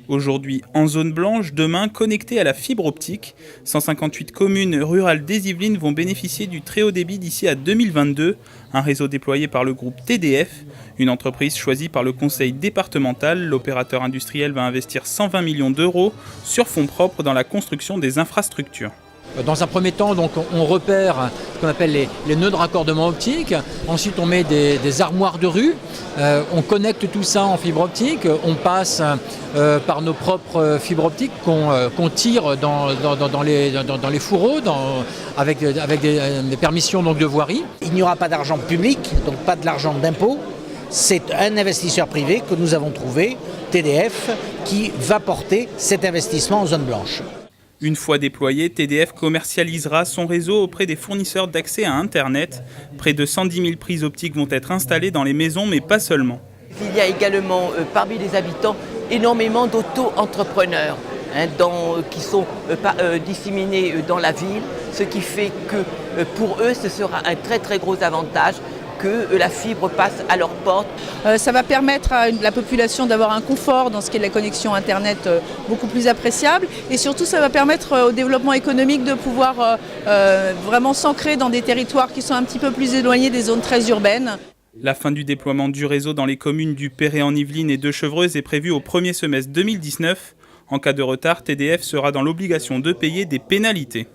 Aujourd'hui en zone blanche, demain connectés à la fibre optique, 158 communes rurales des Yvelines vont bénéficier du très haut débit d'ici à 2022, un réseau déployé par le groupe TDF, une entreprise choisie par le conseil départemental. L'opérateur industriel va investir 120 millions d'euros sur fonds propres dans la construction des infrastructures. Dans un premier temps, donc, on repère ce qu'on appelle les nœuds de raccordement optique. Ensuite, on met des armoires de rue. On connecte tout ça en fibre optique. On passe par nos propres fibres optiques qu'on tire dans les fourreaux avec des permissions donc, de voirie. Il n'y aura pas d'argent public, donc pas de l'argent d'impôt. C'est un investisseur privé que nous avons trouvé, TDF, qui va porter cet investissement en zone blanche. Une fois déployé, TDF commercialisera son réseau auprès des fournisseurs d'accès à Internet. Près de 110 000 prises optiques vont être installées dans les maisons, mais pas seulement. Il y a également parmi les habitants énormément d'auto-entrepreneurs qui sont disséminés dans la ville, ce qui fait que pour eux ce sera un très très gros avantage que la fibre passe à leur porte. Ça va permettre à la population d'avoir un confort dans ce qui est de la connexion Internet beaucoup plus appréciable, et surtout ça va permettre au développement économique de pouvoir vraiment s'ancrer dans des territoires qui sont un petit peu plus éloignés des zones très urbaines. La fin du déploiement du réseau dans les communes du Perret-en-Yvelines et de Chevreuse est prévue au premier semestre 2019. En cas de retard, TDF sera dans l'obligation de payer des pénalités.